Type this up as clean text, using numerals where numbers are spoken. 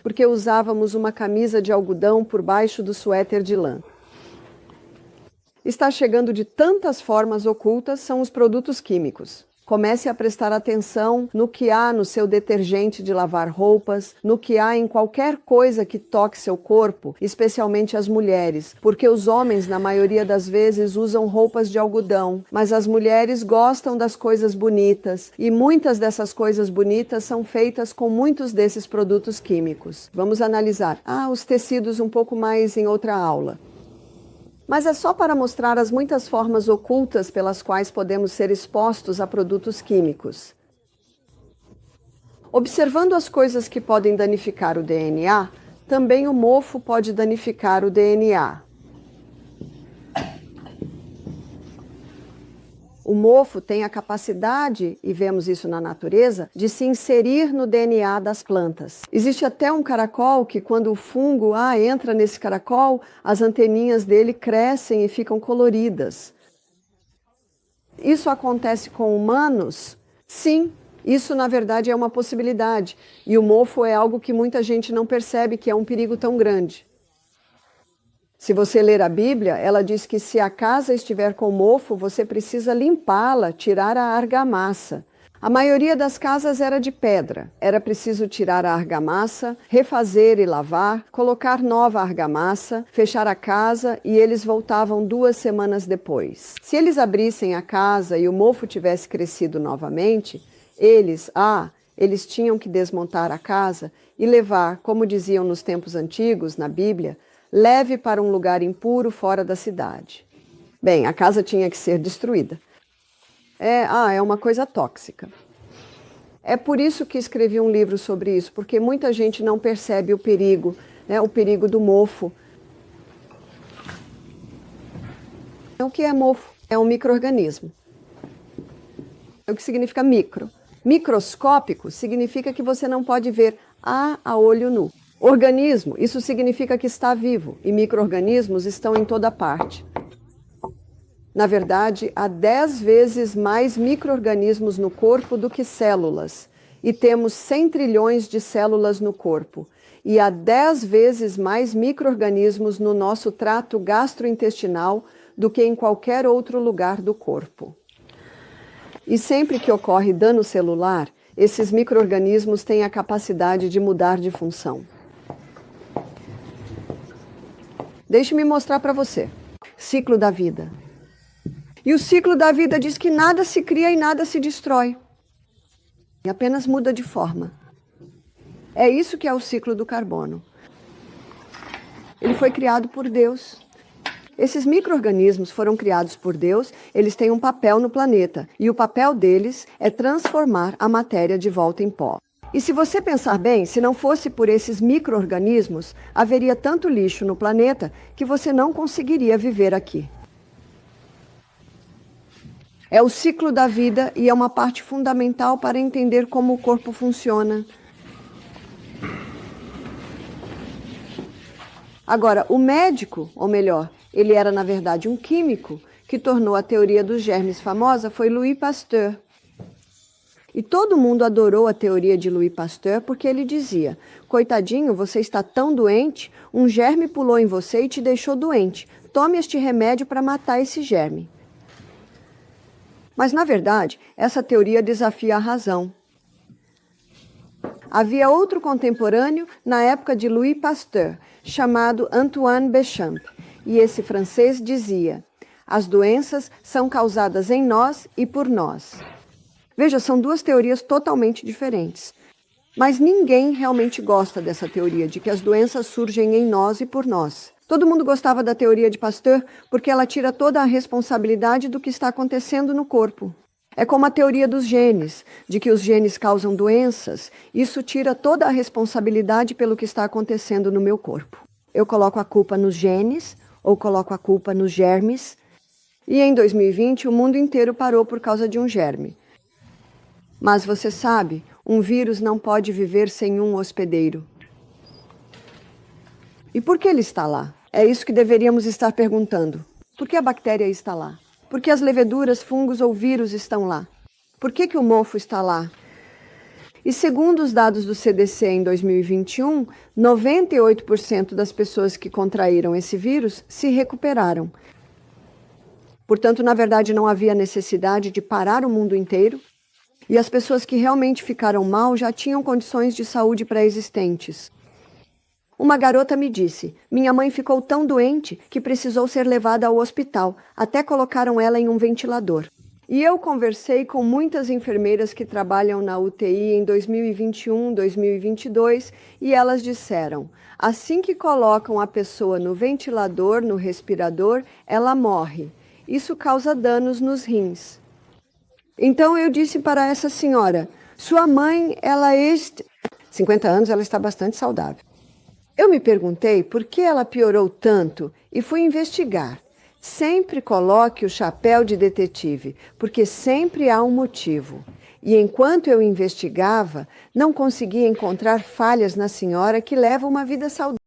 porque usávamos uma camisa de algodão por baixo do suéter de lã. Está chegando de tantas formas ocultas são os produtos químicos. Comece a prestar atenção no que há no seu detergente de lavar roupas, no que há em qualquer coisa que toque seu corpo, especialmente as mulheres, porque os homens, na maioria das vezes, usam roupas de algodão, mas as mulheres gostam das coisas bonitas, e muitas dessas coisas bonitas são feitas com muitos desses produtos químicos. Vamos analisar os tecidos um pouco mais em outra aula. Mas é só para mostrar as muitas formas ocultas pelas quais podemos ser expostos a produtos químicos. Observando as coisas que podem danificar o DNA, também o mofo pode danificar o DNA. O mofo tem a capacidade, e vemos isso na natureza, de se inserir no DNA das plantas. Existe até um caracol que, quando o fungo entra nesse caracol, as anteninhas dele crescem e ficam coloridas. Isso acontece com humanos? Sim, isso na verdade é uma possibilidade. E o mofo é algo que muita gente não percebe que é um perigo tão grande. Se você ler a Bíblia, ela diz que se a casa estiver com mofo, você precisa limpá-la, tirar a argamassa. A maioria das casas era de pedra. Era preciso tirar a argamassa, refazer e lavar, colocar nova argamassa, fechar a casa e eles voltavam 2 semanas depois. Se eles abrissem a casa e o mofo tivesse crescido novamente, eles tinham que desmontar a casa e levar, como diziam nos tempos antigos, na Bíblia, leve para um lugar impuro fora da cidade. Bem, a casa tinha que ser destruída. É uma coisa tóxica. É por isso que escrevi um livro sobre isso, porque muita gente não percebe o perigo, o perigo do mofo. O que é mofo? É um micro-organismo. O que significa micro? Microscópico significa que você não pode ver a olho nu. Organismo, isso significa que está vivo, e micro-organismos estão em toda parte. Na verdade, há 10 vezes mais micro-organismos no corpo do que células, e temos 100 trilhões de células no corpo, e há 10 vezes mais micro-organismos no nosso trato gastrointestinal do que em qualquer outro lugar do corpo. E sempre que ocorre dano celular, esses micro-organismos têm a capacidade de mudar de função. Deixe-me mostrar para você. Ciclo da vida. E o ciclo da vida diz que nada se cria e nada se destrói. E apenas muda de forma. É isso que é o ciclo do carbono. Ele foi criado por Deus. Esses micro-organismos foram criados por Deus, eles têm um papel no planeta. E o papel deles é transformar a matéria de volta em pó. E se você pensar bem, se não fosse por esses micro-organismos, haveria tanto lixo no planeta que você não conseguiria viver aqui. É o ciclo da vida e é uma parte fundamental para entender como o corpo funciona. Agora, o médico, ou melhor, ele era na verdade um químico, que tornou a teoria dos germes famosa, foi Louis Pasteur. E todo mundo adorou a teoria de Louis Pasteur porque ele dizia: coitadinho, você está tão doente, um germe pulou em você e te deixou doente. Tome este remédio para matar esse germe. Mas, na verdade, essa teoria desafia a razão. Havia outro contemporâneo na época de Louis Pasteur, chamado Antoine Béchamp, e esse francês dizia: as doenças são causadas em nós e por nós. Veja, são 2 teorias totalmente diferentes. Mas ninguém realmente gosta dessa teoria de que as doenças surgem em nós e por nós. Todo mundo gostava da teoria de Pasteur porque ela tira toda a responsabilidade do que está acontecendo no corpo. É como a teoria dos genes, de que os genes causam doenças. Isso tira toda a responsabilidade pelo que está acontecendo no meu corpo. Eu coloco a culpa nos genes ou coloco a culpa nos germes. E em 2020 o mundo inteiro parou por causa de um germe. Mas você sabe, um vírus não pode viver sem um hospedeiro. E por que ele está lá? É isso que deveríamos estar perguntando. Por que a bactéria está lá? Por que as leveduras, fungos ou vírus estão lá? Por que o mofo está lá? E segundo os dados do CDC em 2021, 98% das pessoas que contraíram esse vírus se recuperaram. Portanto, na verdade, não havia necessidade de parar o mundo inteiro, e as pessoas que realmente ficaram mal já tinham condições de saúde pré-existentes. Uma garota me disse: minha mãe ficou tão doente que precisou ser levada ao hospital, até colocaram ela em um ventilador. E eu conversei com muitas enfermeiras que trabalham na UTI em 2021, 2022, e elas disseram: assim que colocam a pessoa no ventilador, no respirador, ela morre. Isso causa danos nos rins. Então eu disse para essa senhora: sua mãe, 50 anos, ela está bastante saudável. Eu me perguntei por que ela piorou tanto e fui investigar. Sempre coloque o chapéu de detetive, porque sempre há um motivo. E enquanto eu investigava, não conseguia encontrar falhas na senhora que leva uma vida saudável.